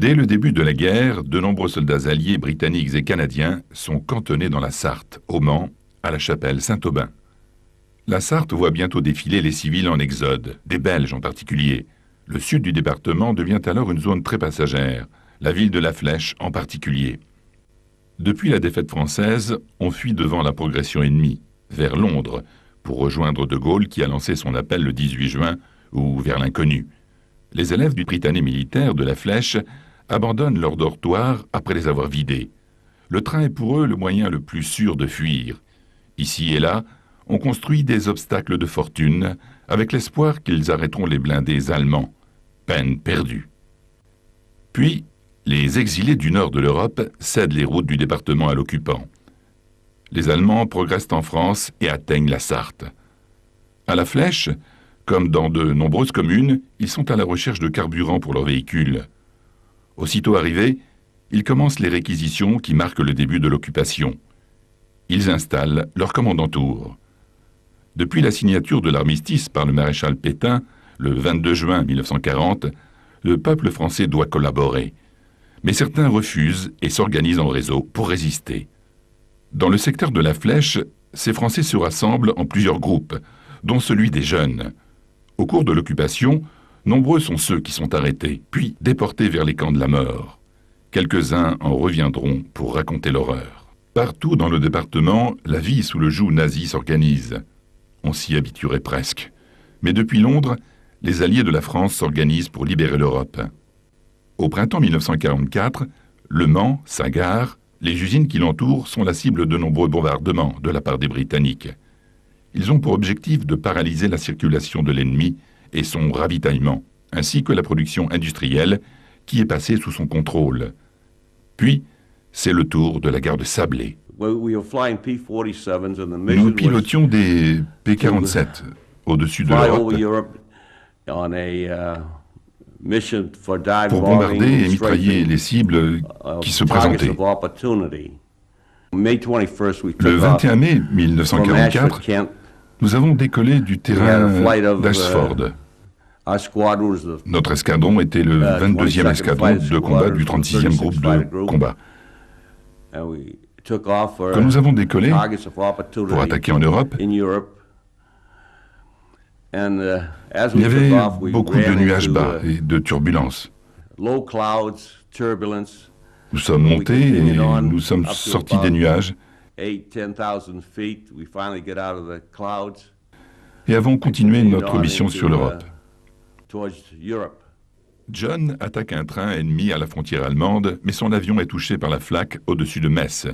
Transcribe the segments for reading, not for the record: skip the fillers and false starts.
Dès le début de la guerre, de nombreux soldats alliés britanniques et canadiens sont cantonnés dans la Sarthe, au Mans, à la chapelle Saint-Aubin. La Sarthe voit bientôt défiler les civils en exode, des Belges en particulier. Le sud du département devient alors une zone très passagère, la ville de La Flèche en particulier. Depuis la défaite française, on fuit devant la progression ennemie, vers Londres, pour rejoindre De Gaulle qui a lancé son appel le 18 juin, ou vers l'inconnu. Les élèves du Prytanée militaire de La Flèche abandonnent leur dortoir après les avoir vidés. Le train est pour eux le moyen le plus sûr de fuir. Ici et là, on construit des obstacles de fortune avec l'espoir qu'ils arrêteront les blindés allemands. Peine perdue. Puis, les exilés du nord de l'Europe cèdent les routes du département à l'occupant. Les Allemands progressent en France et atteignent la Sarthe. À La Flèche, comme dans de nombreuses communes, ils sont à la recherche de carburant pour leurs véhicules. Aussitôt arrivés, ils commencent les réquisitions qui marquent le début de l'occupation. Ils installent leur commandanture. Depuis la signature de l'armistice par le maréchal Pétain, le 22 juin 1940, le peuple français doit collaborer. Mais certains refusent et s'organisent en réseau pour résister. Dans le secteur de La Flèche, ces Français se rassemblent en plusieurs groupes, dont celui des jeunes. Au cours de l'occupation, nombreux sont ceux qui sont arrêtés, puis déportés vers les camps de la mort. Quelques-uns en reviendront pour raconter l'horreur. Partout dans le département, la vie sous le joug nazi s'organise. On s'y habituerait presque. Mais depuis Londres, les alliés de la France s'organisent pour libérer l'Europe. Au printemps 1944, Le Mans, sa gare, les usines qui l'entourent sont la cible de nombreux bombardements de la part des Britanniques. Ils ont pour objectif de paralyser la circulation de l'ennemi et son ravitaillement, ainsi que la production industrielle qui est passée sous son contrôle. Puis, c'est le tour de la gare de Sablé. Nous pilotions des P-47 au-dessus de l'Europe pour bombarder et mitrailler les cibles qui se présentaient. Le 21 mai 1944, nous avons décollé du terrain d'Ashford. Notre escadron était le 22e escadron de combat du 36e groupe de combat. Quand nous avons décollé pour attaquer en Europe, il y avait beaucoup de nuages bas et de turbulences. Nous sommes montés et nous sommes sortis des nuages et avons continué notre mission sur l'Europe. John attaque un train ennemi à la frontière allemande, mais son avion est touché par la flak au-dessus de Metz.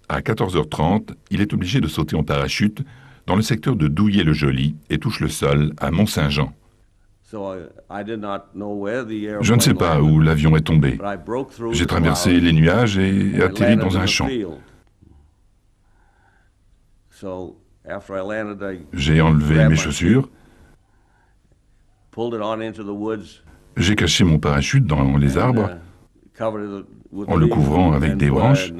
À 14h30, il est obligé de sauter en parachute dans le secteur de Douillet-le-Joli et touche le sol à Mont-Saint-Jean. Je ne sais pas où l'avion est tombé. J'ai traversé les nuages et atterri dans un champ. J'ai enlevé mes chaussures. J'ai caché mon parachute dans les arbres en le couvrant avec des branches.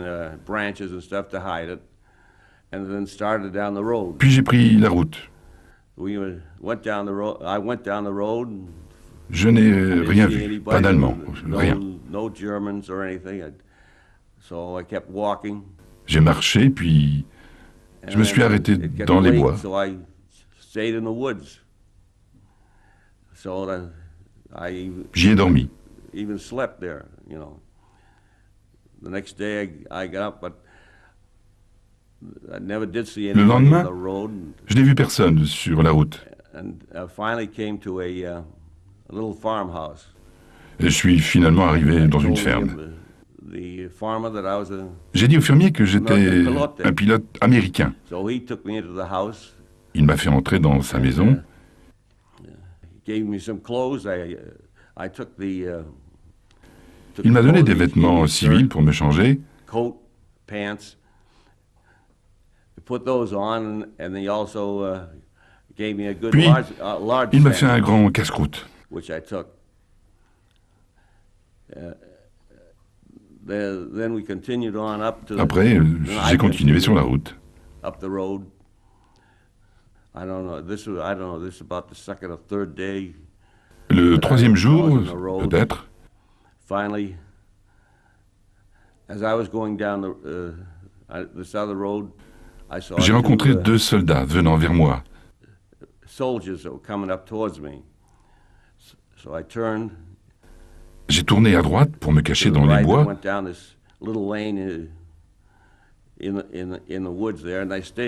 Puis j'ai pris la route. Je n'ai rien vu, pas d'Allemands, rien. J'ai marché, puis je me suis arrêté dans les bois. J'y ai dormi. Le lendemain, je n'ai vu personne sur la route. Et je suis finalement arrivé dans une ferme. J'ai dit au fermier que j'étais un pilote américain. Il m'a fait entrer dans sa maison. Il m'a donné des vêtements civils pour me changer. Puis, il m'a fait un grand casse-croûte. Après, j'ai continué sur la route. Le troisième jour, peut-être, J'ai rencontré deux soldats venant vers moi. J'ai tourné à droite pour me cacher dans les bois.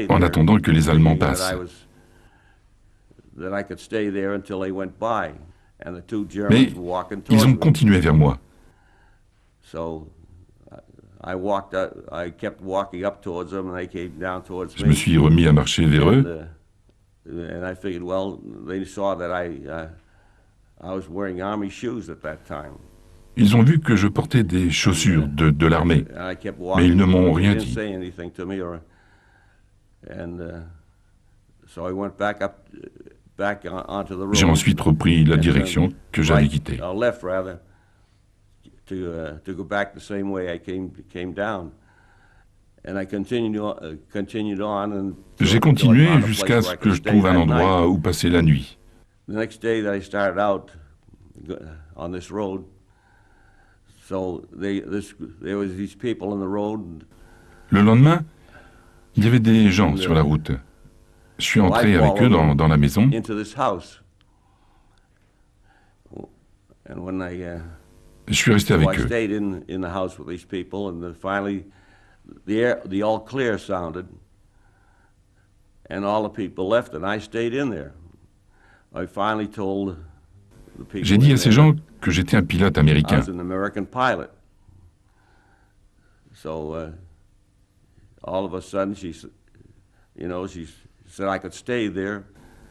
En attendant que les Allemands passent. Mais ils ont continué vers moi. Je me suis remis à marcher vers eux. Ils ont vu que je portais des chaussures de l'armée, mais ils ne m'ont rien dit. J'ai ensuite repris la direction que j'avais quittée. J'ai continué jusqu'à ce que je trouve un endroit où passer la nuit. Le lendemain, il y avait des gens sur la route. Je suis entré avec eux dans la maison. Je suis resté avec eux. J'ai dit à ces gens que j'étais un pilote américain.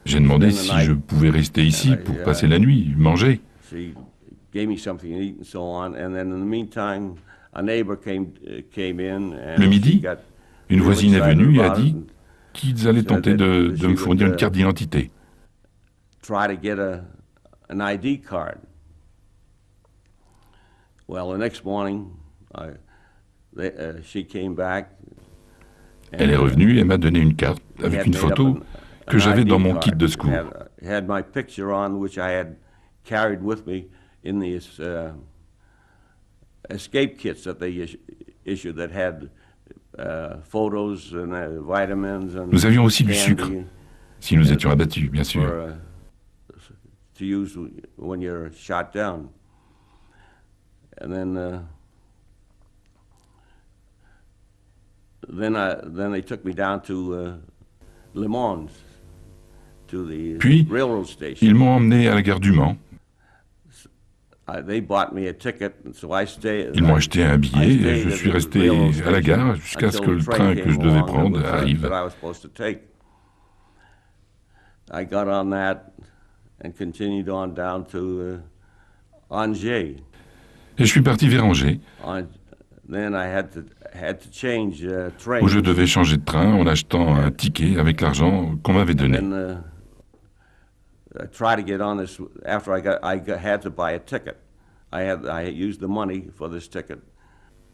J'ai demandé si je pouvais rester ici pour passer la nuit, manger. Le midi, une voisine est venue et a dit qu'ils allaient tenter de me fournir une carte d'identité. Elle est revenue et m'a donné une carte avec une photo que j'avais dans mon kit de secours. Nous avions aussi du sucre, si nous étions abattus, bien sûr. Puis, ils m'ont emmené à la gare du Mans. Ils m'ont acheté un billet et je suis resté à la gare jusqu'à ce que le train que je devais prendre arrive. Et je suis parti vers Angers, où je devais changer de train en achetant un ticket avec l'argent qu'on m'avait donné.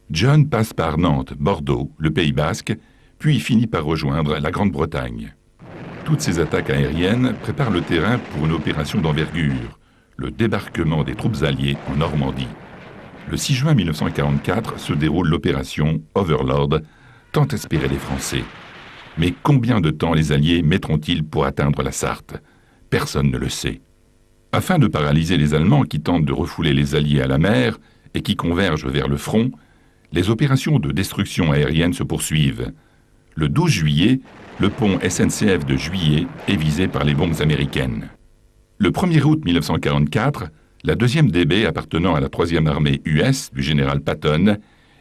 John passe par Nantes, Bordeaux, le Pays Basque, puis finit par rejoindre la Grande-Bretagne. Toutes ces attaques aériennes préparent le terrain pour une opération d'envergure, le débarquement des troupes alliées en Normandie. Le 6 juin 1944 se déroule l'opération Overlord, tant espérée des Français. Mais combien de temps les Alliés mettront-ils pour atteindre la Sarthe ? Personne ne le sait. Afin de paralyser les Allemands qui tentent de refouler les Alliés à la mer et qui convergent vers le front, les opérations de destruction aérienne se poursuivent. Le 12 juillet, le pont SNCF de Juillet est visé par les bombes américaines. Le 1er août 1944, la 2e DB appartenant à la 3e armée US du général Patton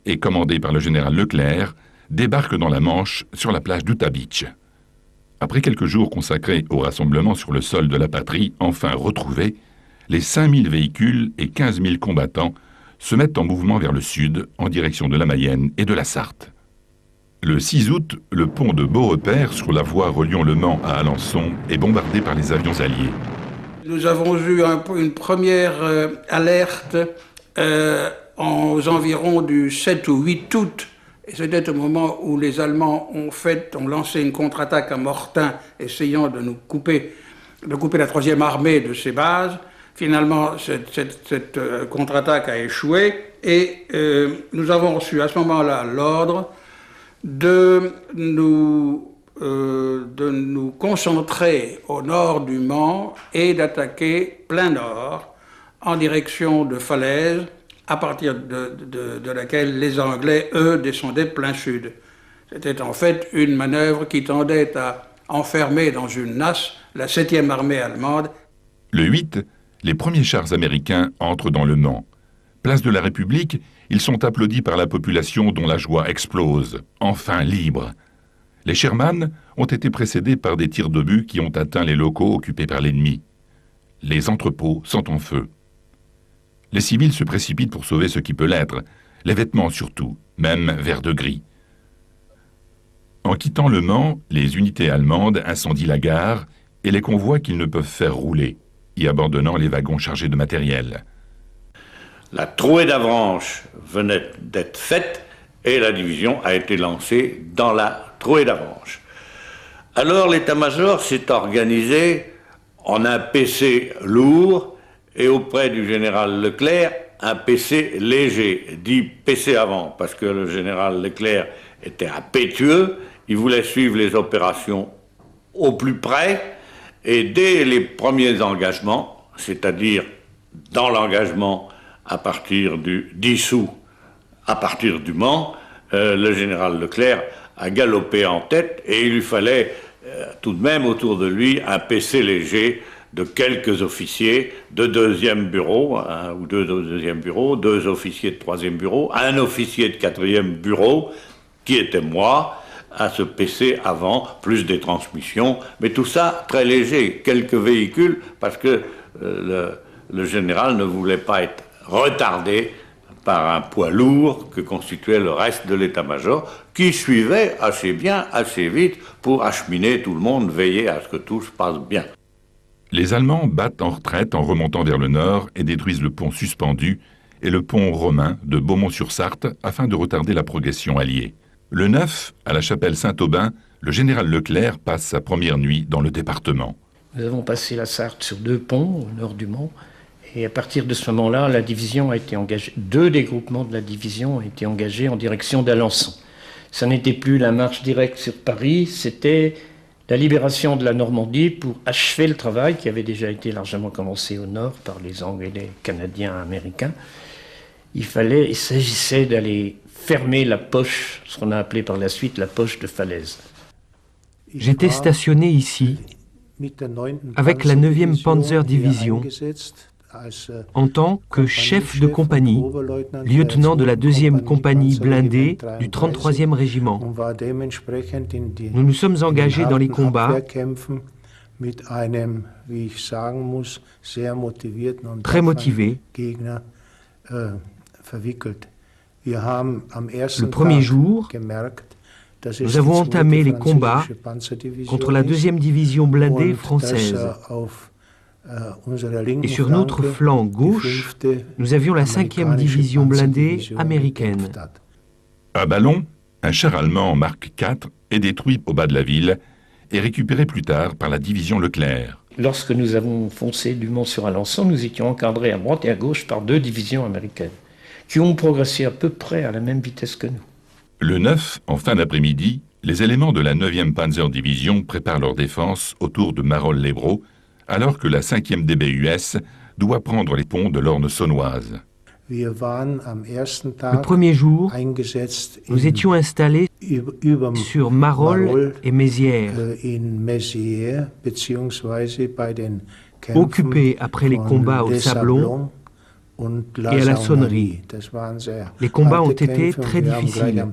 et commandée par le général Leclerc débarque dans la Manche sur la plage d'Utah Beach. Après quelques jours consacrés au rassemblement sur le sol de la patrie, enfin retrouvée, les 5000 véhicules et 15 000 combattants se mettent en mouvement vers le sud, en direction de la Mayenne et de la Sarthe. Le 6 août, le pont de Beaurepaire, sur la voie reliant Le Mans à Alençon, est bombardé par les avions alliés. Nous avons eu une première alerte aux environs du 7 ou 8 août. Et c'était au moment où les Allemands ont lancé une contre-attaque à Mortain, essayant de couper la 3e armée de ses bases. Finalement, cette contre-attaque a échoué Et nous avons reçu à ce moment-là l'ordre de nous concentrer au nord du Mans et d'attaquer plein nord en direction de Falaise, à partir de laquelle les Anglais, eux, descendaient plein sud. C'était en fait une manœuvre qui tendait à enfermer dans une nasse la 7e armée allemande. Le 8, les premiers chars américains entrent dans le Mans. Place de la République, ils sont applaudis par la population dont la joie explose. Enfin libre. Les Sherman ont été précédés par des tirs d'obus qui ont atteint les locaux occupés par l'ennemi. Les entrepôts sont en feu. Les civils se précipitent pour sauver ce qui peut l'être, les vêtements surtout, même vert de gris. En quittant le Mans, les unités allemandes incendient la gare et les convois qu'ils ne peuvent faire rouler, y abandonnant les wagons chargés de matériel. La trouée d'Avranches venait d'être faite et la division a été lancée dans la trouée d'Avranches. Alors l'état-major s'est organisé en un PC lourd et auprès du général Leclerc, un PC léger, dit PC avant, parce que le général Leclerc était impétueux, il voulait suivre les opérations au plus près, et dès les premiers engagements, c'est-à-dire dans l'engagement à partir du Dissous, à partir du Mans, le général Leclerc a galopé en tête et il lui fallait tout de même autour de lui un PC léger de quelques officiers de 2e bureau, ou deux de 2e bureau, 2 officiers de 3e bureau, un officier de 4e bureau, qui était moi, à ce PC avant, plus des transmissions, mais tout ça très léger, quelques véhicules, parce que le général ne voulait pas être retardé par un poids lourd que constituait le reste de l'état-major, qui suivait assez bien, assez vite, pour acheminer tout le monde, veiller à ce que tout se passe bien. Les Allemands battent en retraite en remontant vers le nord et détruisent le pont suspendu et le pont romain de Beaumont-sur-Sarthe afin de retarder la progression alliée. Le 9, à la chapelle Saint-Aubin, le général Leclerc passe sa première nuit dans le département. Nous avons passé la Sarthe sur 2 ponts au nord du Mans. Et à partir de ce moment-là, la division a été engagée. 2 des groupements de la division ont été engagés en direction d'Alençon. Ça n'était plus la marche directe sur Paris, c'était la libération de la Normandie pour achever le travail qui avait déjà été largement commencé au nord par les Anglais, Canadiens, Américains. Il s'agissait d'aller fermer la poche, ce qu'on a appelé par la suite la poche de Falaise. J'étais stationné ici, avec la 9e Panzer Division, en tant que chef de compagnie, lieutenant de la 2e compagnie blindée du 33e régiment. Nous nous sommes engagés dans les combats, très motivés. Le premier jour, nous avons entamé les combats contre la 2e division blindée française. Et sur notre flanc gauche, nous avions la 5e division blindée américaine. À Ballon, un char allemand Mark IV est détruit au bas de la ville et récupéré plus tard par la division Leclerc. Lorsque nous avons foncé du Mans sur Alençon, nous étions encadrés à droite et à gauche par 2 divisions américaines, qui ont progressé à peu près à la même vitesse que nous. Le 9, en fin d'après-midi, les éléments de la 9e Panzer Division préparent leur défense autour de Marolles-les-Braaux, alors que la 5e DBUS doit prendre les ponts de l'Orne-Saunoise. Le premier jour, nous étions installés sur Marolles et Mézières, occupés après les combats au Sablon et à la Sonnerie. Les combats ont été très difficiles.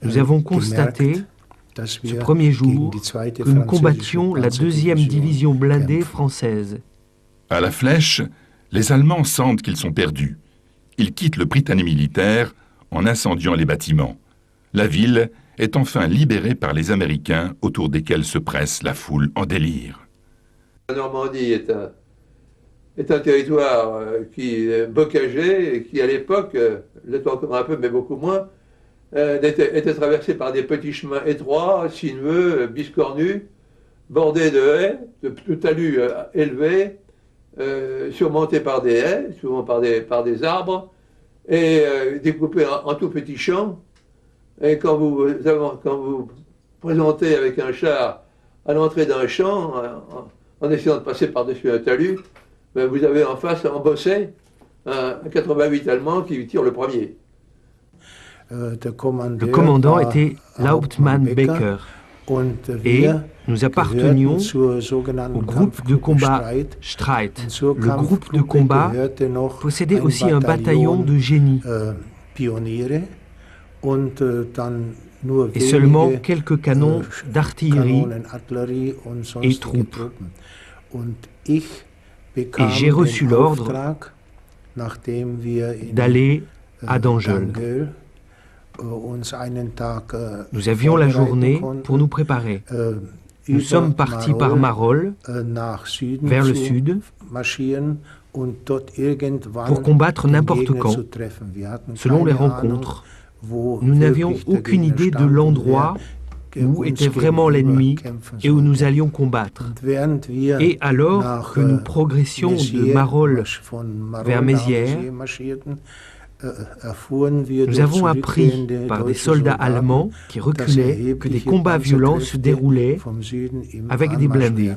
Nous avons constaté ce premier jour que nous combattions la 2e division blindée française. À la Flèche, les Allemands sentent qu'ils sont perdus. Ils quittent le Britannique militaire en incendiant les bâtiments. La ville est enfin libérée par les Américains autour desquels se presse la foule en délire. La Normandie est un territoire qui est bocagé et qui, à l'époque, l'est encore un peu, mais beaucoup moins, était traversé par des petits chemins étroits, sinueux, biscornus, bordés de haies, de talus élevés, surmontés par des haies, souvent par des arbres, et découpés en tout petits champs. Et quand vous présentez avec un char à l'entrée d'un champ, en essayant de passer par-dessus un talus, ben vous avez en face, embossé, un 88 allemand qui tire le premier. Le commandant était Lauptmann Becker et nous appartenions au groupe de combat Streit. Le groupe de combat possédait aussi un bataillon de génie et seulement quelques canons d'artillerie et troupes. Et j'ai reçu l'ordre d'aller à Dangel. Nous avions la journée pour nous préparer. Nous sommes partis par Marolles, vers le sud, pour combattre n'importe quand, selon les rencontres. Nous n'avions aucune idée de l'endroit où était vraiment l'ennemi et où nous allions combattre. Et alors que nous progressions de Marolles vers Mézières, nous avons appris par des soldats allemands qui reculaient que des combats violents se déroulaient avec des blindés.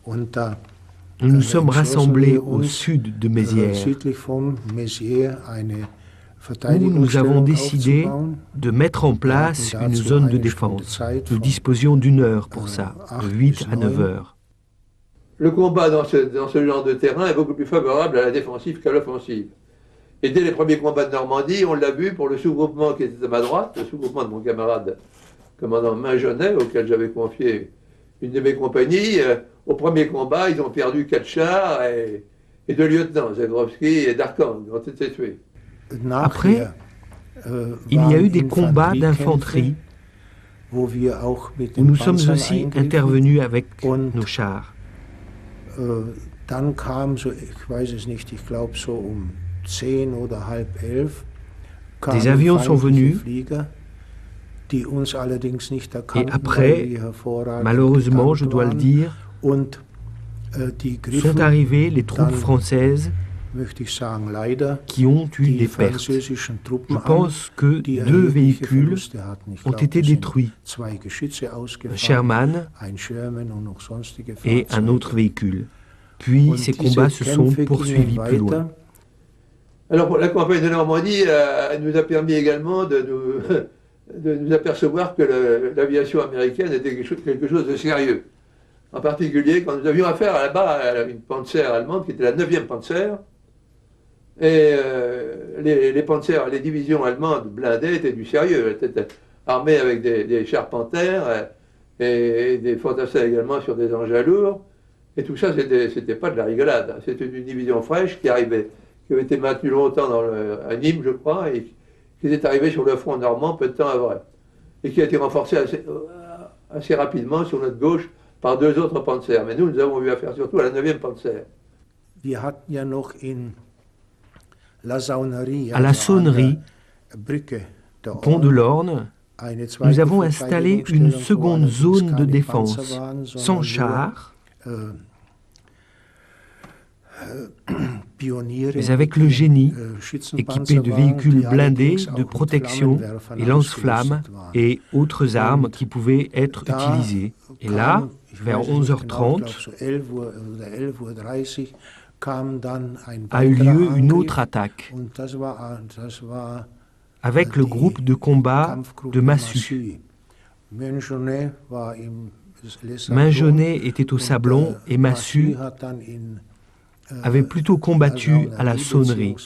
Nous nous sommes rassemblés au sud de Mézières, où nous avons décidé de mettre en place une zone de défense. Nous disposions d'1 heure pour ça, de 8 à 9 heures. Le combat dans ce genre de terrain est beaucoup plus favorable à la défensive qu'à l'offensive. Et dès les premiers combats de Normandie, on l'a vu pour le sous-groupement qui était à ma droite, le sous-groupement de mon camarade commandant Maingenet, auquel j'avais confié une de mes compagnies. Au premier combat, ils ont perdu 4 chars et 2 lieutenants, Zegrovski et Darkan, ont été tués. Après, il y a eu des combats d'infanterie où nous sommes aussi intervenus avec nos chars. Des avions sont venus et après, malheureusement, je dois le dire, sont arrivées les troupes françaises qui ont eu des pertes. Je pense que 2 véhicules ont été détruits, un Sherman et un autre véhicule. Puis ces combats se sont poursuivis plus loin. Alors la campagne de Normandie nous a permis également de nous apercevoir que l'aviation américaine était quelque chose de sérieux. En particulier quand nous avions affaire là-bas à une Panzer allemande qui était la 9e Panzer. Et les Panzer, les divisions allemandes blindées étaient du sérieux. Elles étaient armées avec des chars Panthère et des fantassins également sur des engins lourds. Et tout ça, c'était pas de la rigolade. C'était une division fraîche qui avait été maintenue longtemps à Nîmes, je crois, et qui est arrivée sur le front normand peu de temps après. Et qui a été renforcée assez rapidement sur notre gauche par 2 autres Panzer. Mais nous avons eu affaire surtout à la 9e Panzer. À la Saunerie, pont de l'Orne, nous avons installé une seconde zone de défense, sans chars, mais avec le génie, équipé de véhicules blindés, de protection et lance-flammes et autres armes qui pouvaient être utilisées. Et là, vers 11h30, a eu lieu une autre attaque avec le groupe de combat de Massu. Maingenet était au Sablon et Massu avait plutôt combattu à la Saunerie.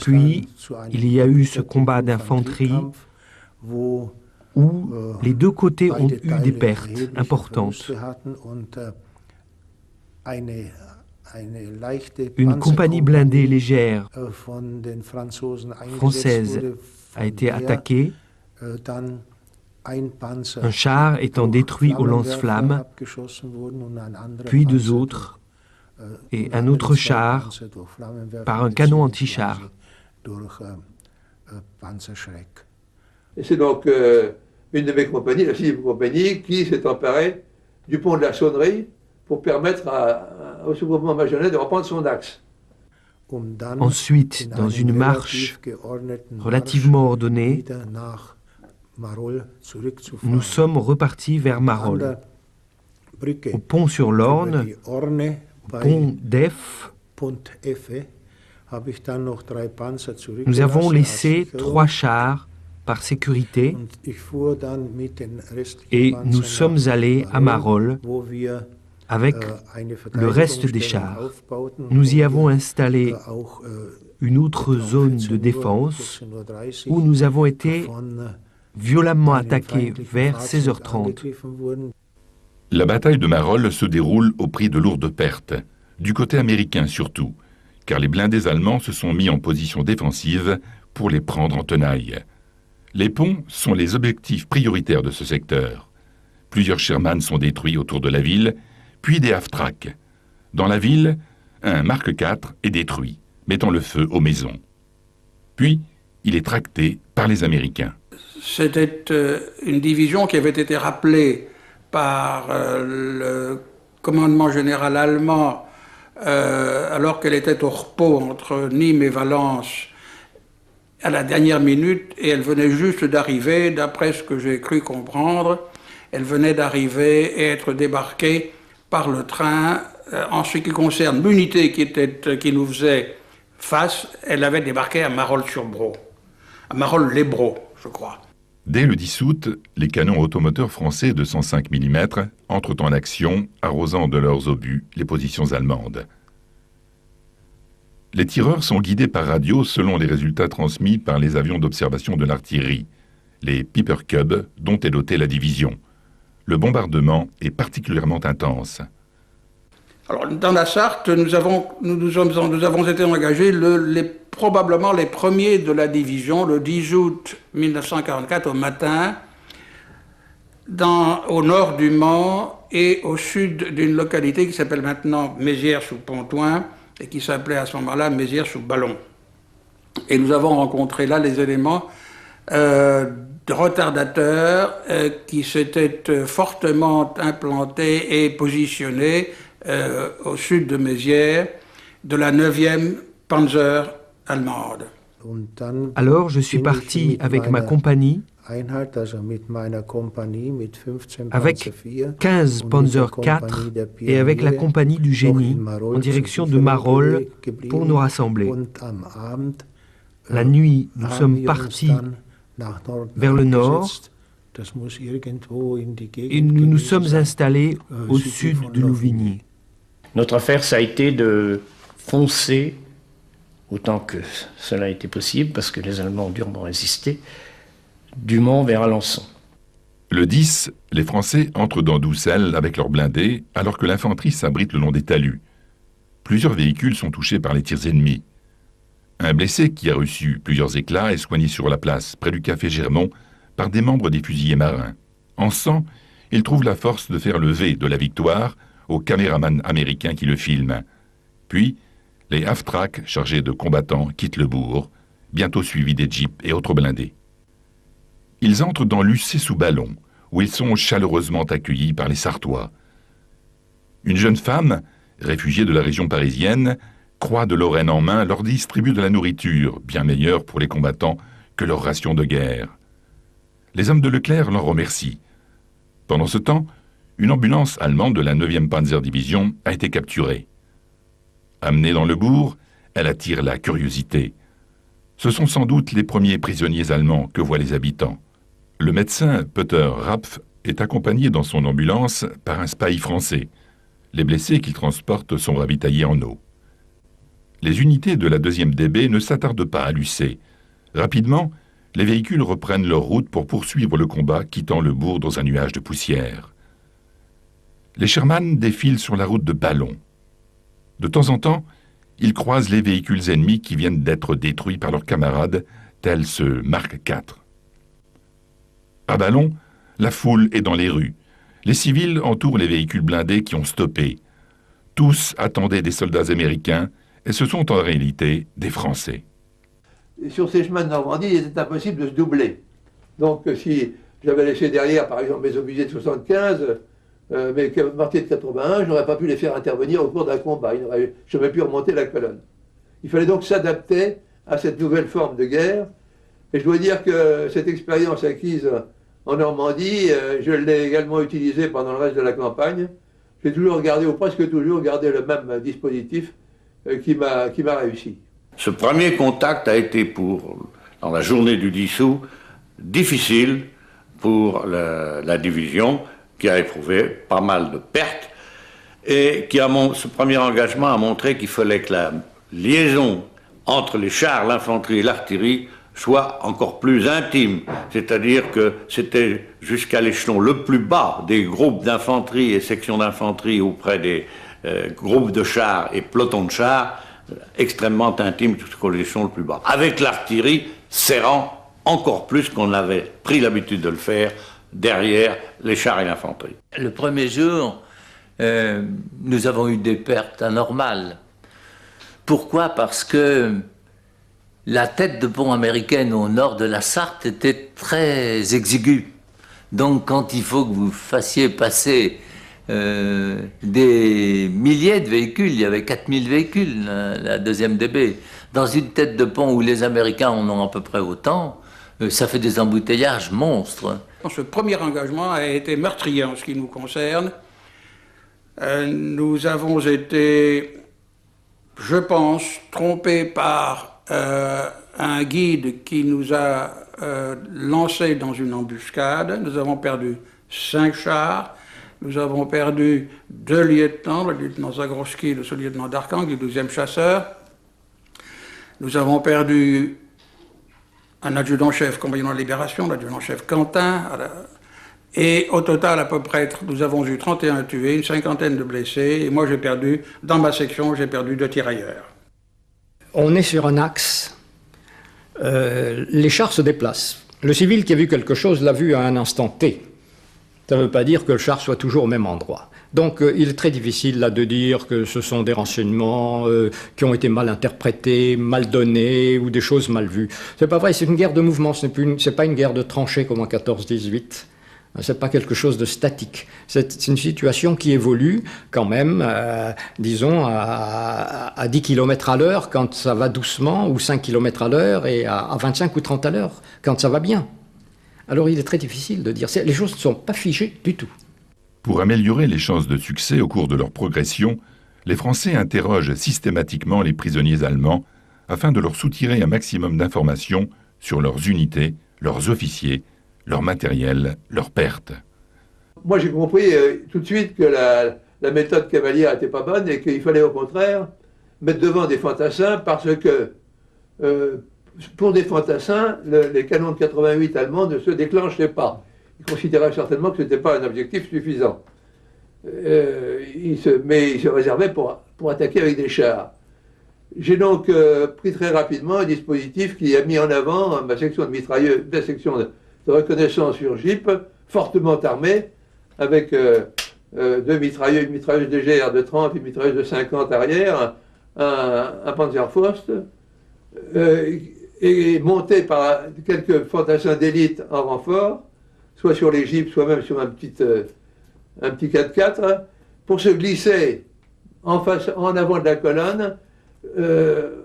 Puis, il y a eu ce combat d'infanterie où les 2 côtés ont eu des pertes importantes. Une compagnie blindée légère française a été attaquée, un char étant détruit au lance-flammes, puis 2 autres, et un autre char par un canon anti-char. Et c'est donc une de mes compagnies, la 6e compagnie, qui s'est emparée du pont de la Saunerie pour permettre au sous-groupement Magenais de reprendre son axe. Ensuite, dans une marche relativement ordonnée, nous sommes repartis vers Marolles. Au pont sur l'Orne, pont d'Eff, nous avons laissé 3 chars par sécurité et nous sommes allés à Marolles avec le reste des chars. Nous y avons installé une autre zone de défense où nous avons été violemment attaqués vers 16h30. La bataille de Marolles se déroule au prix de lourdes pertes, du côté américain surtout, car les blindés allemands se sont mis en position défensive pour les prendre en tenaille. Les ponts sont les objectifs prioritaires de ce secteur. Plusieurs Sherman sont détruits autour de la ville, puis des half-tracks. Dans la ville, un Mark IV est détruit, mettant le feu aux maisons. Puis, il est tracté par les Américains. C'était une division qui avait été rappelée par le commandement général allemand alors qu'elle était au repos entre Nîmes et Valence à la dernière minute, et elle venait juste d'arriver, d'après ce que j'ai cru comprendre, elle venait d'arriver et être débarquée par le train. En ce qui concerne l'unité qui nous faisait face, elle avait débarqué à Marolles-sur-Bro, à Marolles-les-Bro, je crois. Dès le 10 août, les canons automoteurs français de 105 mm entrent en action, arrosant de leurs obus les positions allemandes. Les tireurs sont guidés par radio selon les résultats transmis par les avions d'observation de l'artillerie, les Piper Cub dont est dotée la division. Le bombardement est particulièrement intense. Alors, dans la Sarthe, nous avons été engagés probablement les premiers de la division, le 10 août 1944 au matin, au nord du Mans et au sud d'une localité qui s'appelle maintenant Mézières-sous-Pontoin et qui s'appelait à ce moment-là Mézières-sous-Ballon. Et nous avons rencontré là les éléments de retardateurs qui s'étaient fortement implantés et positionnés au sud de Mézières, de la 9e Panzer allemande. Alors je suis parti avec ma compagnie, avec 15 Panzer IV et avec la compagnie du génie en direction de Marolles pour nous rassembler. La nuit, nous sommes partis vers le nord et nous nous sommes installés au sud de Louvigny. Notre affaire, ça a été de foncer autant que cela a été possible, parce que les Allemands ont durement résisté, du Mans vers Alençon. Le 10, les Français entrent dans Doucel avec leurs blindés, alors que l'infanterie s'abrite le long des talus. Plusieurs véhicules sont touchés par les tirs ennemis. Un blessé qui a reçu plusieurs éclats est soigné sur la place, près du café Germont, par des membres des fusiliers marins. En sang, il trouve la force de faire le V de la victoire au caméraman américain qui le filme. Puis, les half-tracks chargés de combattants quittent le bourg, bientôt suivis des jeeps et autres blindés. Ils entrent dans Lucé-sous-Ballon, où ils sont chaleureusement accueillis par les Sartois. Une jeune femme, réfugiée de la région parisienne, croix de Lorraine en main, leur distribue de la nourriture, bien meilleure pour les combattants que leur ration de guerre. Les hommes de Leclerc l'en remercient. Pendant ce temps, une ambulance allemande de la 9e Panzerdivision a été capturée. Amenée dans le bourg, elle attire la curiosité. Ce sont sans doute les premiers prisonniers allemands que voient les habitants. Le médecin Peter Rapf est accompagné dans son ambulance par un spahis français. Les blessés qu'il transporte sont ravitaillés en eau. Les unités de la 2e DB ne s'attardent pas à Lucé. Rapidement, les véhicules reprennent leur route pour poursuivre le combat, quittant le bourg dans un nuage de poussière. Les Sherman défilent sur la route de Ballon. De temps en temps, ils croisent les véhicules ennemis qui viennent d'être détruits par leurs camarades, tels ce Mark IV. À Ballon, la foule est dans les rues. Les civils entourent les véhicules blindés qui ont stoppé. Tous attendaient des soldats américains, et ce sont en réalité des Français. Sur ces chemins de Normandie, il était impossible de se doubler. Donc si j'avais laissé derrière, par exemple, mes obusés de 75, mais mortiers de 81, je n'aurais pas pu les faire intervenir au cours d'un combat. Je n'aurais jamais pu remonter la colonne. Il fallait donc s'adapter à cette nouvelle forme de guerre. Et je dois dire que cette expérience acquise en Normandie, je l'ai également utilisée pendant le reste de la campagne. J'ai toujours gardé, ou presque toujours gardé, le même dispositif qui m'a réussi. Ce premier contact a été dans la journée du 10 août, difficile pour la division, qui a éprouvé pas mal de pertes, et ce premier engagement a montré qu'il fallait que la liaison entre les chars, l'infanterie et l'artillerie soit encore plus intime, c'est-à-dire que c'était jusqu'à l'échelon le plus bas des groupes d'infanterie et sections d'infanterie auprès des groupes de chars et pelotons de chars, extrêmement intime jusqu'au l'échelon le plus bas. Avec l'artillerie serrant encore plus qu'on avait pris l'habitude de le faire derrière les chars et l'infanterie. Le premier jour, nous avons eu des pertes anormales. Pourquoi? Parce que la tête de pont américaine au nord de la Sarthe était très exiguë. Donc quand il faut que vous fassiez passer des milliers de véhicules, il y avait 4000 véhicules, la deuxième DB, dans une tête de pont où les Américains en ont à peu près autant, ça fait des embouteillages monstres. Ce premier engagement a été meurtrier en ce qui nous concerne. Nous avons été, je pense, trompés par un guide qui nous a lancés dans une embuscade. Nous avons perdu 5 chars, nous avons perdu 2 lieutenants, le lieutenant Zagroski et le sous-lieutenant Darkang, le 12e chasseur. Nous avons perdu un adjudant-chef compagnonnant de libération, l'adjudant-chef Quentin. Et au total, à peu près, nous avons eu 31 tués, une 50aine de blessés. Et moi, j'ai perdu, dans ma section, j'ai perdu 2 tirailleurs. On est sur un axe. Les chars se déplacent. Le civil qui a vu quelque chose l'a vu à un instant T. Ça ne veut pas dire que le char soit toujours au même endroit. Donc il est très difficile là de dire que ce sont des renseignements qui ont été mal interprétés, mal donnés ou des choses mal vues. C'est pas vrai, c'est une guerre de mouvement, c'est pas une guerre de tranchées comme en 14-18. C'est pas quelque chose de statique. C'est une situation qui évolue quand même, disons, à 10 km à l'heure quand ça va doucement, ou 5 km à l'heure, et à 25 ou 30 à l'heure quand ça va bien. Alors il est très difficile de dire. Les choses ne sont pas figées du tout. Pour améliorer les chances de succès au cours de leur progression, les Français interrogent systématiquement les prisonniers allemands afin de leur soutirer un maximum d'informations sur leurs unités, leurs officiers, leur matériel, leurs pertes. Moi j'ai compris tout de suite que la méthode cavalière n'était pas bonne et qu'il fallait au contraire mettre devant des fantassins parce que pour des fantassins, les canons de 88 allemands ne se déclenchaient pas. Ils considéraient certainement que ce n'était pas un objectif suffisant. Mais ils se réservaient pour attaquer avec des chars. J'ai donc pris très rapidement un dispositif qui a mis en avant ma section de mitrailleuses, la section de reconnaissance sur Jeep, fortement armée, avec 2 mitrailleuses, une mitrailleuse légère de 30 et une mitrailleuse de 50 arrière, un Panzerfaust, et monté par quelques fantassins d'élite en renfort, soit sur les Jeeps, soit même sur un petit 4x4, pour se glisser en avant de la colonne, le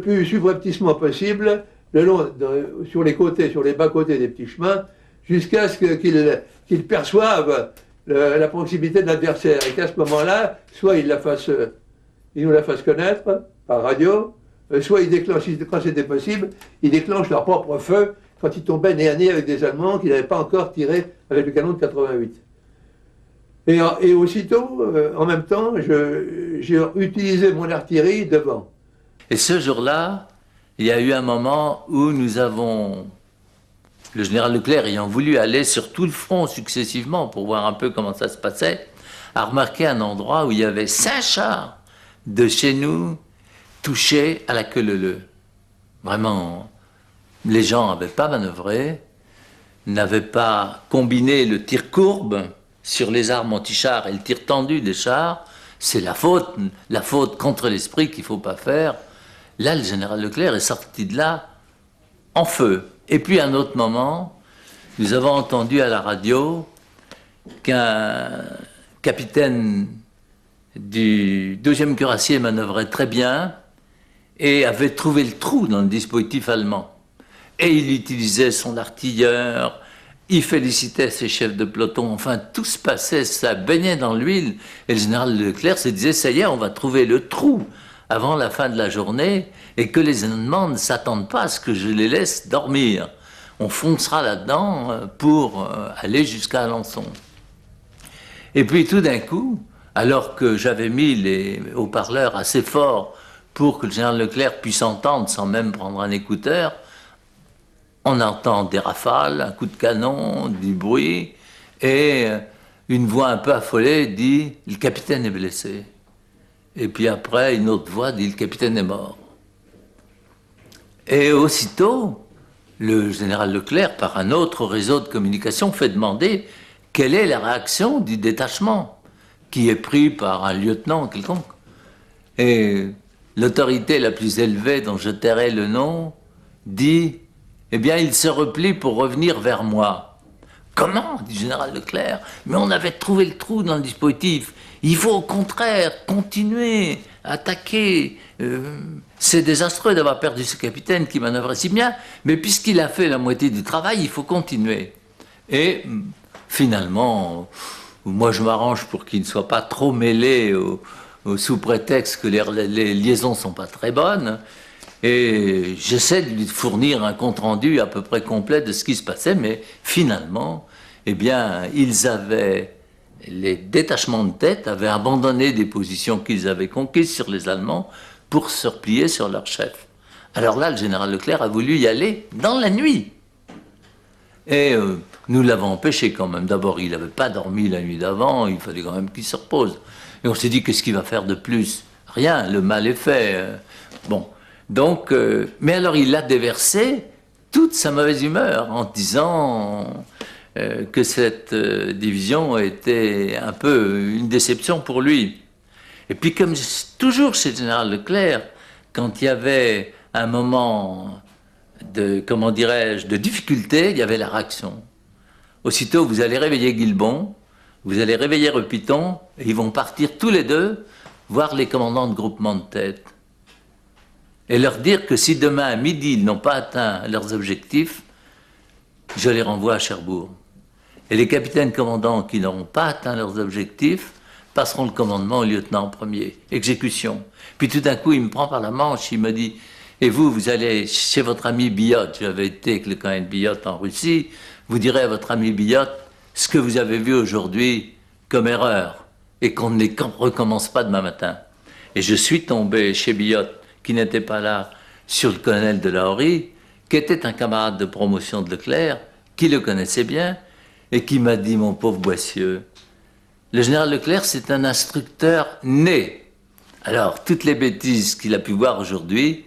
plus subrepticement possible, sur les côtés, sur les bas-côtés des petits chemins, jusqu'à ce qu'ils perçoivent la proximité de l'adversaire. Et qu'à ce moment-là, soit ils nous la fassent connaître par radio, soit ils déclenchent, quand c'était possible, ils déclenchent leur propre feu quand ils tombaient nez à nez avec des Allemands qui n'avaient pas encore tiré avec le canon de 88. Et aussitôt, en même temps, j'ai utilisé mon artillerie devant. Et ce jour-là, il y a eu un moment où nous avons, le général Leclerc ayant voulu aller sur tout le front successivement pour voir un peu comment ça se passait, a remarqué un endroit où il y avait 5 chars de chez nous touchés à la queue leu-leu. Vraiment, les gens n'avaient pas manœuvré, n'avaient pas combiné le tir courbe sur les armes anti-chars et le tir tendu des chars. C'est la faute contre l'esprit qu'il ne faut pas faire. Là, le général Leclerc est sorti de là en feu. Et puis, à un autre moment, nous avons entendu à la radio qu'un capitaine du 12e cuirassier manœuvrait très bien et avait trouvé le trou dans le dispositif allemand. Et il utilisait son artilleur, il félicitait ses chefs de peloton, enfin tout se passait, ça baignait dans l'huile. Et le général Leclerc se disait, ça y est, on va trouver le trou avant la fin de la journée et que les Allemands ne s'attendent pas à ce que je les laisse dormir. On foncera là-dedans pour aller jusqu'à Alençon. Et puis tout d'un coup, alors que j'avais mis les haut-parleurs assez forts pour que le général Leclerc puisse entendre sans même prendre un écouteur, on entend des rafales, un coup de canon, du bruit, et une voix un peu affolée dit « Le capitaine est blessé ». Et puis après, une autre voix dit « Le capitaine est mort ». Et aussitôt, le général Leclerc, par un autre réseau de communication, fait demander quelle est la réaction du détachement, qui est pris par un lieutenant quelconque. Et l'autorité la plus élevée, dont je tairai le nom, dit « Eh bien, il se replie pour revenir vers moi. » « Comment ?» dit le général Leclerc. « Mais on avait trouvé le trou dans le dispositif. Il faut au contraire continuer, attaquer. C'est désastreux d'avoir perdu ce capitaine qui manœuvrait si bien, mais puisqu'il a fait la moitié du travail, il faut continuer. » Et finalement, moi je m'arrange pour qu'il ne soit pas trop mêlé sous prétexte que les liaisons ne sont pas très bonnes. Et j'essaie de lui fournir un compte-rendu à peu près complet de ce qui se passait, mais finalement, eh bien, les détachements de tête avaient abandonné des positions qu'ils avaient conquises sur les Allemands pour se replier sur leur chef. Alors là, le général Leclerc a voulu y aller dans la nuit. Et nous l'avons empêché quand même. D'abord, il n'avait pas dormi la nuit d'avant, il fallait quand même qu'il se repose. Et on s'est dit, qu'est-ce qu'il va faire de plus? Rien, le mal est fait. Bon. Donc, mais alors il a déversé toute sa mauvaise humeur en disant que cette division était un peu une déception pour lui. Et puis comme toujours chez le général Leclerc, quand il y avait un moment de, comment dirais-je, de difficulté, il y avait la réaction. Aussitôt, vous allez réveiller Guilbon, vous allez réveiller Repiton, et ils vont partir tous les deux voir les commandants de groupement de tête. Et leur dire que si demain à midi ils n'ont pas atteint leurs objectifs, je les renvoie à Cherbourg. Et les capitaines commandants qui n'auront pas atteint leurs objectifs passeront le commandement au lieutenant premier. Exécution. Puis tout d'un coup, il me prend par la manche, il me dit « Et vous, vous allez chez votre ami Billotte, j'avais été avec le colonel Billotte en Russie, vous direz à votre ami Billotte ce que vous avez vu aujourd'hui comme erreur et qu'on ne les recommence pas demain matin. » Et je suis tombé chez Billotte, qui n'était pas là, sur le colonel de la Horie, qui était un camarade de promotion de Leclerc, qui le connaissait bien, et qui m'a dit, mon pauvre Boissieu, le général Leclerc, c'est un instructeur né. Alors, toutes les bêtises qu'il a pu voir aujourd'hui,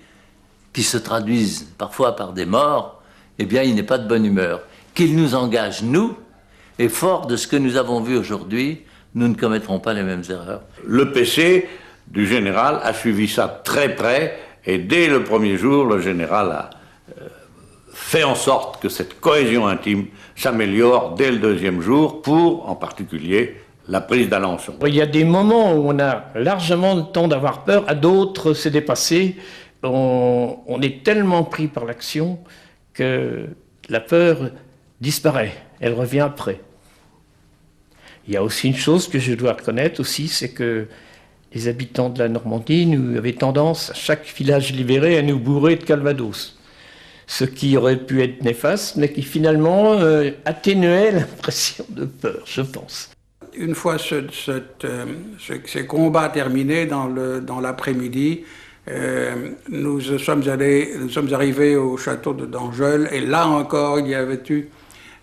qui se traduisent parfois par des morts, eh bien, il n'est pas de bonne humeur. Qu'il nous engage, nous, et fort de ce que nous avons vu aujourd'hui, nous ne commettrons pas les mêmes erreurs. Le PC du général a suivi ça très près, et dès le premier jour, le général a fait en sorte que cette cohésion intime s'améliore dès le deuxième jour, pour, en particulier, la prise d'Alençon. Il y a des moments où on a largement le temps d'avoir peur, à d'autres c'est dépassé. On est tellement pris par l'action que la peur disparaît, elle revient après. Il y a aussi une chose que je dois reconnaître aussi, c'est que les habitants de la Normandie nous avaient tendance, à chaque village libéré, à nous bourrer de Calvados. Ce qui aurait pu être néfaste, mais qui finalement atténuait l'impression de peur, je pense. Une fois ces combats terminés dans l'après-midi, nous sommes arrivés au château de Dangeul, et là encore, il y avait eu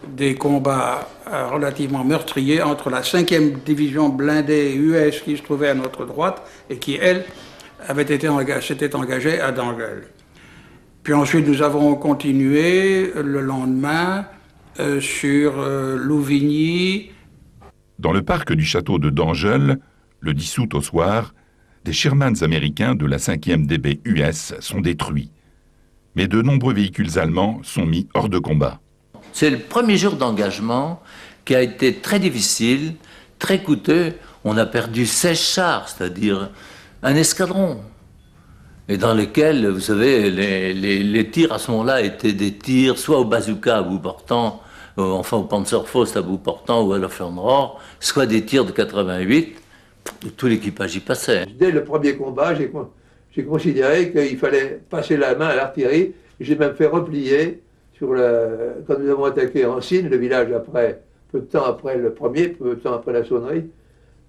des combats relativement meurtriers entre la 5e division blindée US qui se trouvait à notre droite et qui, elle, s'était engagée à Dangeul. Puis ensuite, nous avons continué le lendemain sur Louvigny. Dans le parc du château de Dangeul, le 10 août au soir, des Shermans américains de la 5e DB US sont détruits. Mais de nombreux véhicules allemands sont mis hors de combat. C'est le premier jour d'engagement qui a été très difficile, très coûteux. On a perdu 16 chars, c'est-à-dire un escadron. Et dans lesquels, vous savez, les tirs à ce moment-là étaient des tirs soit au bazooka à bout portant, enfin au Panzerfaust à bout portant ou à la Fernrohr, soit des tirs de 88, et tout l'équipage y passait. Dès le premier combat, j'ai considéré qu'il fallait passer la main à l'artillerie. J'ai même fait replier quand nous avons attaqué Ancines, le village peu de temps après le premier, peu de temps après la sonnerie.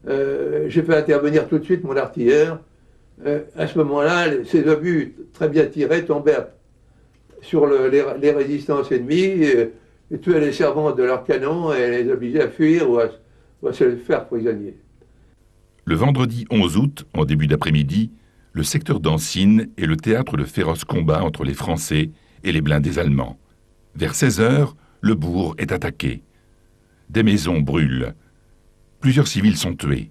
J'ai fait intervenir tout de suite mon artilleur. À ce moment-là, ces obus très bien tirés tombaient sur les résistances ennemies et tuaient les servantes de leurs canons et les obligeaient à fuir ou à se faire prisonniers. Le vendredi 11 août, en début d'après-midi, le secteur d'Ancines est le théâtre de féroces combats entre les Français et les blindés allemands. Vers 16 heures, le bourg est attaqué. Des maisons brûlent. Plusieurs civils sont tués.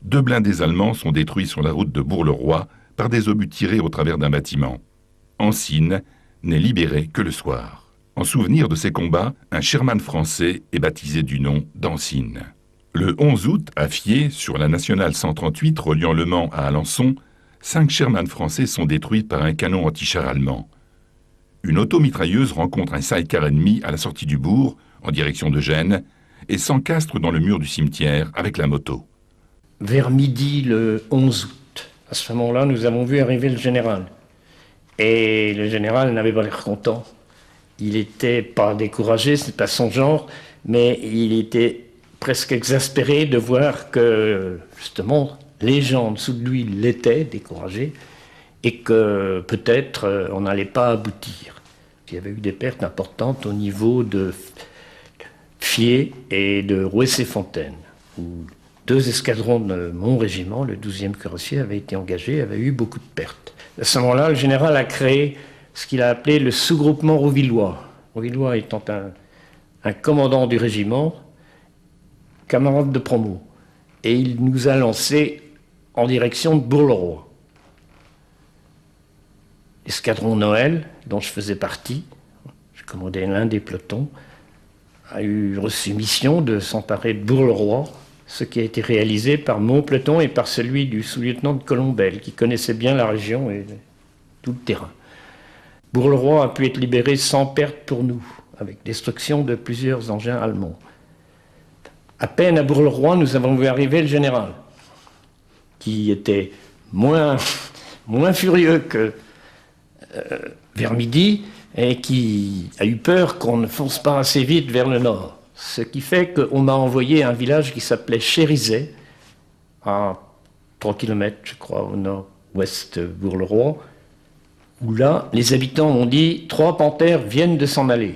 2 blindés allemands sont détruits sur la route de Bourg-le-Roi par des obus tirés au travers d'un bâtiment. Ancines n'est libéré que le soir. En souvenir de ces combats, un Sherman français est baptisé du nom d'Ancines. Le 11 août, à Fiers, sur la nationale 138 reliant Le Mans à Alençon, 5 Sherman français sont détruits par un canon anti-char allemand. Une automitrailleuse rencontre un sidecar ennemi à la sortie du bourg, en direction de Gênes, et s'encastre dans le mur du cimetière avec la moto. Vers midi le 11 août, à ce moment-là, nous avons vu arriver le général. Et le général n'avait pas l'air content. Il n'était pas découragé, ce n'est pas son genre, mais il était presque exaspéré de voir que, justement, les gens en dessous de lui l'étaient découragés et que peut-être on n'allait pas aboutir. Il y avait eu des pertes importantes au niveau de Fiers et de Rouessé-Fontaine, où 2 escadrons de mon régiment, le 12e cuirassier, avaient été engagés, avaient eu beaucoup de pertes. À ce moment-là, le général a créé ce qu'il a appelé le sous-groupement Rouvillois. Rouvillois étant un commandant du régiment, camarade de promo. Et il nous a lancés en direction de Bourg-le-Roi. L'escadron Noël, dont je faisais partie, je commandais l'un des pelotons, a reçu mission de s'emparer de Bourg-le-Roi, ce qui a été réalisé par mon peloton et par celui du sous-lieutenant de Colombel, qui connaissait bien la région et tout le terrain. Bourg-le-Roi a pu être libéré sans perte pour nous, avec destruction de plusieurs engins allemands. À peine à Bourg-le-Roi, nous avons vu arriver le général, qui était moins furieux que vers midi, et qui a eu peur qu'on ne fonce pas assez vite vers le nord. Ce qui fait qu'on m'a envoyé à un village qui s'appelait Chérizet, à 3 km, je crois, au nord-ouest de Bourg-le-Roi, où là, les habitants m'ont dit « 3 panthères viennent de s'en aller ».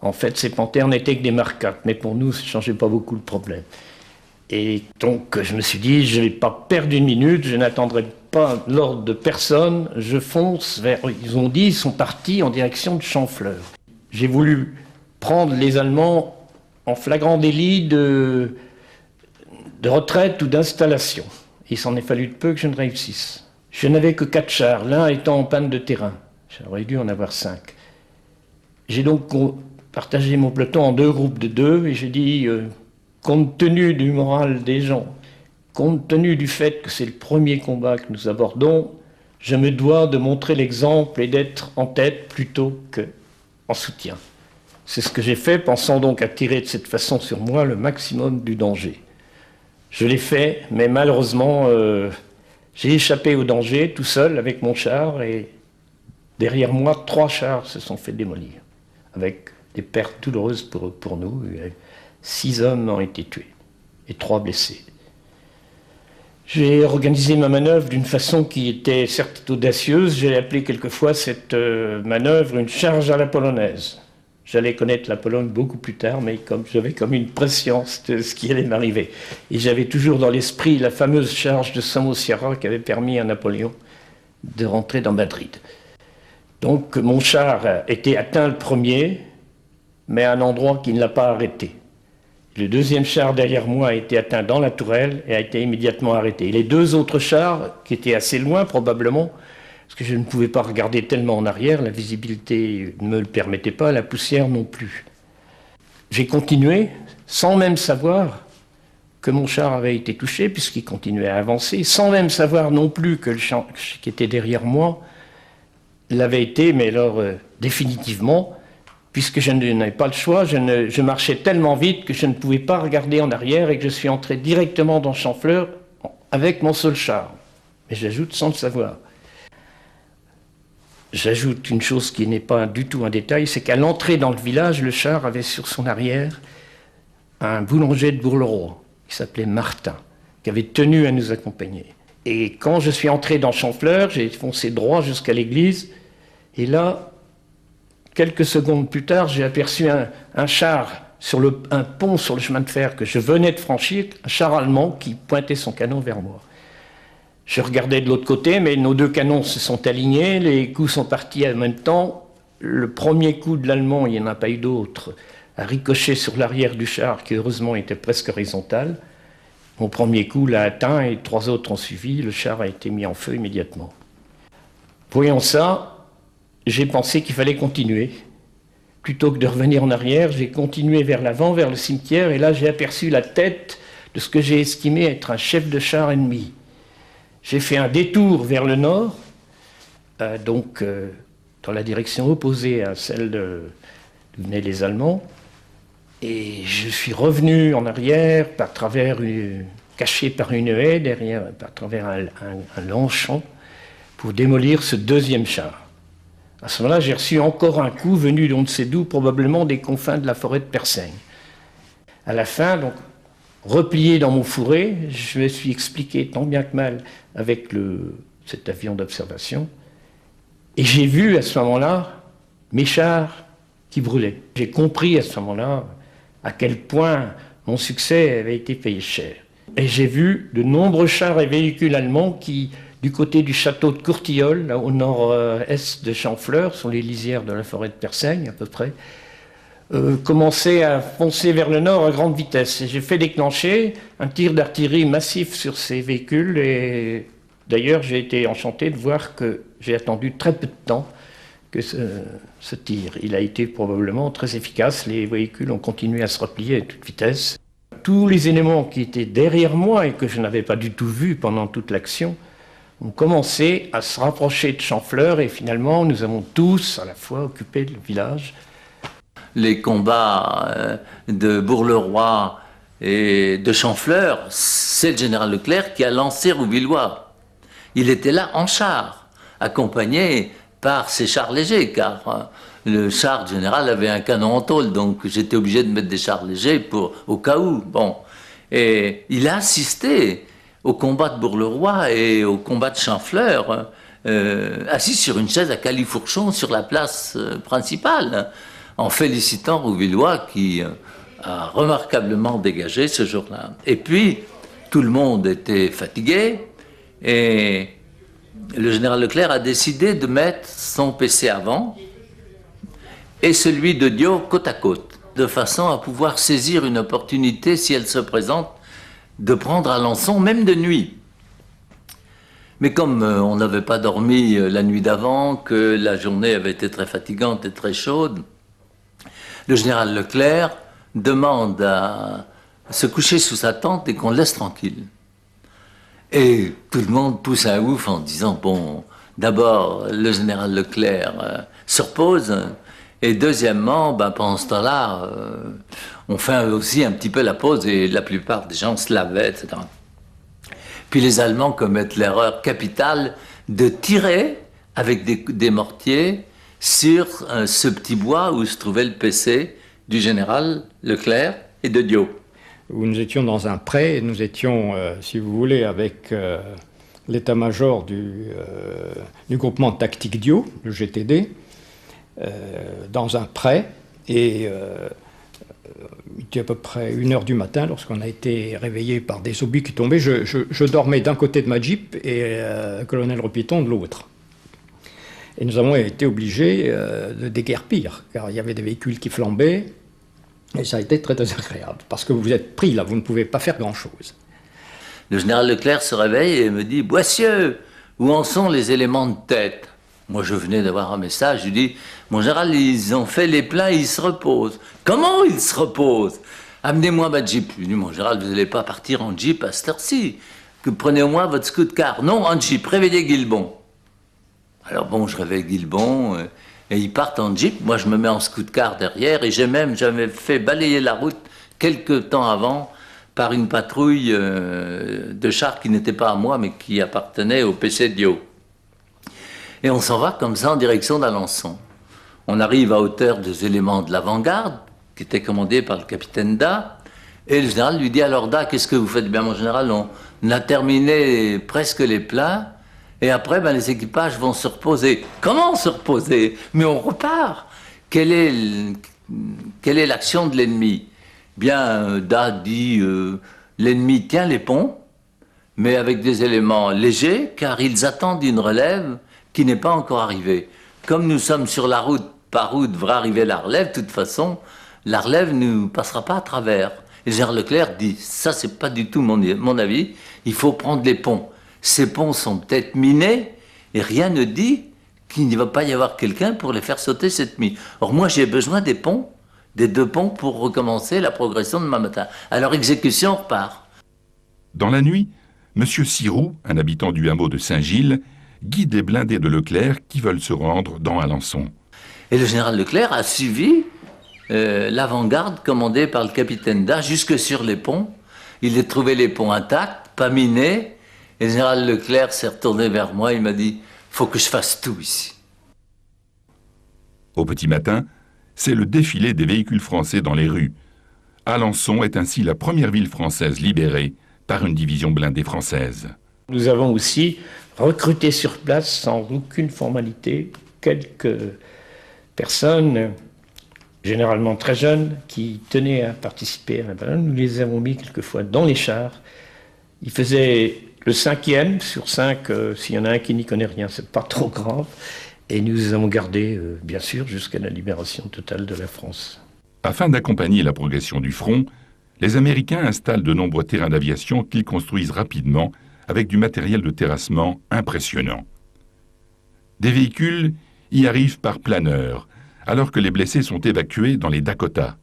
En fait, ces panthères n'étaient que des marcates, mais pour nous, ça ne changeait pas beaucoup le problème. Et donc, je me suis dit, je ne vais pas perdre une minute, je n'attendrai pas l'ordre de personne, je fonce vers... Ils ont dit, ils sont partis en direction de Champfleur. J'ai voulu prendre les Allemands en flagrant délit de retraite ou d'installation. Il s'en est fallu de peu que je ne réussisse. Je n'avais que 4 chars, l'un étant en panne de terrain. J'aurais dû en avoir 5. J'ai donc partagé mon peloton en 2 groupes de 2 et j'ai dit, compte tenu du moral des gens, compte tenu du fait que c'est le premier combat que nous abordons, je me dois de montrer l'exemple et d'être en tête plutôt qu'en soutien. C'est ce que j'ai fait, pensant donc attirer de cette façon sur moi le maximum du danger. Je l'ai fait, mais malheureusement, j'ai échappé au danger tout seul avec mon char et derrière moi, 3 chars se sont fait démolir, avec des pertes douloureuses pour nous. 6 hommes ont été tués et 3 blessés. J'ai organisé ma manœuvre d'une façon qui était certes audacieuse. J'ai appelé quelquefois cette manœuvre une charge à la polonaise. J'allais connaître la Pologne beaucoup plus tard, mais j'avais comme une prescience de ce qui allait m'arriver. Et j'avais toujours dans l'esprit la fameuse charge de Samosierra qui avait permis à Napoléon de rentrer dans Madrid. Donc mon char était atteint le premier, mais à un endroit qui ne l'a pas arrêté. Le 2e char derrière moi a été atteint dans la tourelle et a été immédiatement arrêté. Et les 2 autres chars, qui étaient assez loin probablement, parce que je ne pouvais pas regarder tellement en arrière, la visibilité ne me le permettait pas, la poussière non plus. j'ai continué sans même savoir que mon char avait été touché, puisqu'il continuait à avancer, sans même savoir non plus que le char qui était derrière moi l'avait été, mais alors définitivement, puisque je n'avais pas le choix, je marchais tellement vite que je ne pouvais pas regarder en arrière et que je suis entré directement dans Chanfleur avec mon seul char. Mais j'ajoute sans le savoir. J'ajoute une chose qui n'est pas du tout un détail, c'est qu'à l'entrée dans le village, le char avait sur son arrière un boulanger de Bourg-le-Roi, qui s'appelait Martin, qui avait tenu à nous accompagner. Et quand je suis entré dans Chanfleur, j'ai foncé droit jusqu'à l'église, et là, quelques secondes plus tard, j'ai aperçu un char sur un pont sur le chemin de fer que je venais de franchir, un char allemand qui pointait son canon vers moi. Je regardais de l'autre côté, mais nos deux canons se sont alignés, les coups sont partis en même temps. Le premier coup de l'Allemand, il n'y en a pas eu d'autre, a ricoché sur l'arrière du char, qui heureusement était presque horizontal. Mon premier coup l'a atteint et 3 autres ont suivi. Le char a été mis en feu immédiatement. Voyant ça, j'ai pensé qu'il fallait continuer. Plutôt que de revenir en arrière, j'ai continué vers l'avant, vers le cimetière, et là j'ai aperçu la tête de ce que j'ai estimé être un chef de char ennemi. J'ai fait un détour vers le nord, dans la direction opposée à celle d'où venaient les Allemands, et je suis revenu en arrière, caché par une haie, derrière, à travers un long champ, pour démolir ce deuxième char. À ce moment-là, j'ai reçu encore un coup venu d'on ne sait d'où, probablement des confins de la forêt de Persaigne. À la fin, donc, replié dans mon fourré, je me suis expliqué tant bien que mal avec cet avion d'observation, et j'ai vu à ce moment-là mes chars qui brûlaient. J'ai compris à ce moment-là à quel point mon succès avait été payé cher. Et j'ai vu de nombreux chars et véhicules allemands qui, du côté du château de Courtilleul, là, au nord-est de Chanfleur, sur les lisières de la forêt de Persaigne à peu près, commençaient à foncer vers le nord à grande vitesse. Et j'ai fait déclencher un tir d'artillerie massif sur ces véhicules, et d'ailleurs j'ai été enchanté de voir que j'ai attendu très peu de temps que ce tir. Il a été probablement très efficace, les véhicules ont continué à se replier à toute vitesse. Tous les éléments qui étaient derrière moi et que je n'avais pas du tout vus pendant toute l'action ont commencé à se rapprocher de Chanfleur, et finalement nous avons tous à la fois occupé le village. Les combats de Bourg-le-Roi et de Chanfleur, c'est le général Leclerc qui a lancé Rouvillois. Il était là en char, accompagné par ses chars légers, car le char général avait un canon en tôle, donc j'étais obligé de mettre des chars légers au cas où. Bon. Et il a assisté au combat de Bourg-le-Roi et au combat de Chanfleur, assis sur une chaise à califourchon sur la place principale, en félicitant Rouvillois qui a remarquablement dégagé ce jour-là. Et puis, tout le monde était fatigué, et le général Leclerc a décidé de mettre son PC avant et celui de Diot côte à côte, de façon à pouvoir saisir une opportunité, si elle se présente, de prendre Alençon, même de nuit. Mais comme on n'avait pas dormi la nuit d'avant, que la journée avait été très fatigante et très chaude, le général Leclerc demande à se coucher sous sa tente et qu'on le laisse tranquille. Et tout le monde pousse un ouf en disant, bon, d'abord, le général Leclerc se repose, et deuxièmement, pendant ce temps-là, on fait aussi un petit peu la pause, et la plupart des gens se lavaient, etc. Puis les Allemands commettent l'erreur capitale de tirer avec des mortiers sur ce petit bois où se trouvait le PC du général Leclerc et de Diot. Où nous étions dans un pré, nous étions, si vous voulez, avec l'état-major du groupement tactique Diot, le GTD, dans un pré, et il était à peu près 1h du matin lorsqu'on a été réveillé par des obus qui tombaient. Je dormais d'un côté de ma Jeep et le colonel Repiton de l'autre. Et nous avons été obligés de déguerpir, car il y avait des véhicules qui flambaient, et ça a été très désagréable, parce que vous êtes pris là, vous ne pouvez pas faire grand-chose. Le général Leclerc se réveille et me dit « Boissieu, où en sont les éléments de tête ?» Moi, je venais d'avoir un message, je dis, mon général, ils ont fait les pleins, ils se reposent. Comment ils se reposent? Amenez-moi ma Jeep. Je dis, mon général, vous n'allez pas partir en Jeep à cette heure-ci. Prenez au moins votre scout-car. Non, en Jeep, réveillez Guilbon. Alors bon, je réveille Guilbon, et ils partent en Jeep. Moi, je me mets en scout-car derrière, et j'avais fait balayer la route quelques temps avant par une patrouille de chars qui n'était pas à moi, mais qui appartenait au PC Dio. Et on s'en va comme ça en direction d'Alençon. On arrive à hauteur des éléments de l'avant-garde, qui était commandé par le capitaine Da, et le général lui dit, alors Da, qu'est-ce que vous faites? Bien, mon général, on a terminé presque les pleins, et après, les équipages vont se reposer. Comment se reposer? Mais on repart. Quelle est l'action de l'ennemi? Bien, Da dit, l'ennemi tient les ponts, mais avec des éléments légers, car ils attendent une relève qui n'est pas encore arrivée. Comme nous sommes sur la route, par où devra arriver la relève, de toute façon, la relève ne passera pas à travers. Et le général Leclerc dit, ça c'est pas du tout mon avis, il faut prendre les ponts. Ces ponts sont peut-être minés, et rien ne dit qu'il ne va pas y avoir quelqu'un pour les faire sauter cette nuit. Or moi j'ai besoin des ponts, des 2 ponts pour recommencer la progression demain matin. Alors exécution repart. Dans la nuit, M. Siroux, un habitant du hameau de Saint-Gilles, guide les blindés de Leclerc qui veulent se rendre dans Alençon. Et le général Leclerc a suivi l'avant-garde commandée par le capitaine Da jusque sur les ponts. Il a trouvé les ponts intacts, pas minés. Et le général Leclerc s'est retourné vers moi, il m'a dit « faut que je fasse tout ici ». Au petit matin, c'est le défilé des véhicules français dans les rues. Alençon est ainsi la première ville française libérée par une division blindée française. Nous avons aussi recruté sur place, sans aucune formalité, quelques personnes, généralement très jeunes, qui tenaient à participer à la bataille. Nous les avons mis quelquefois dans les chars. Ils faisaient le 5e sur 5, s'il y en a un qui n'y connaît rien, c'est pas trop grave. Et nous les avons gardés, bien sûr, jusqu'à la libération totale de la France. Afin d'accompagner la progression du front, les Américains installent de nombreux terrains d'aviation qu'ils construisent rapidement avec du matériel de terrassement impressionnant. Des véhicules y arrivent par planeur, alors que les blessés sont évacués dans les Dakota.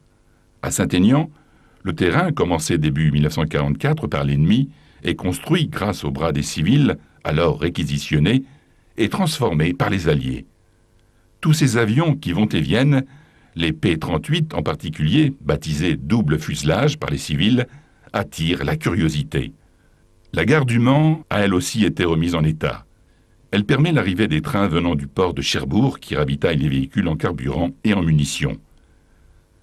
À Saint-Aignan, le terrain, commencé début 1944 par l'ennemi, est construit grâce aux bras des civils, alors réquisitionnés, et transformé par les Alliés. Tous ces avions qui vont et viennent, les P-38 en particulier, baptisés double fuselage par les civils, attirent la curiosité. La gare du Mans a elle aussi été remise en état. Elle permet l'arrivée des trains venant du port de Cherbourg qui ravitaillent les véhicules en carburant et en munitions.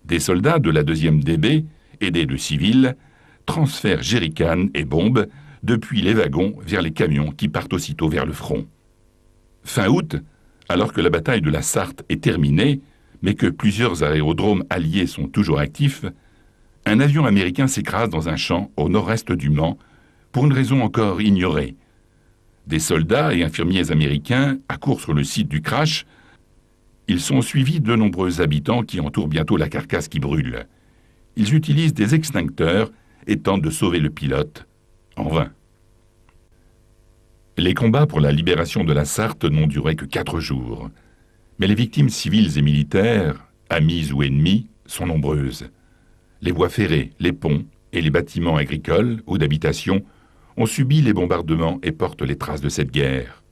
Des soldats de la 2e DB, aidés de civils, transfèrent jerrycans et bombes depuis les wagons vers les camions qui partent aussitôt vers le front. Fin août, alors que la bataille de la Sarthe est terminée, mais que plusieurs aérodromes alliés sont toujours actifs, un avion américain s'écrase dans un champ au nord-est du Mans pour une raison encore ignorée. Des soldats et infirmiers américains accourent sur le site du crash. Ils sont suivis de nombreux habitants qui entourent bientôt la carcasse qui brûle. Ils utilisent des extincteurs et tentent de sauver le pilote, en vain. Les combats pour la libération de la Sarthe n'ont duré que 4 jours. Mais les victimes civiles et militaires, amies ou ennemies, sont nombreuses. Les voies ferrées, les ponts et les bâtiments agricoles ou d'habitation ont subi les bombardements et portent les traces de cette guerre.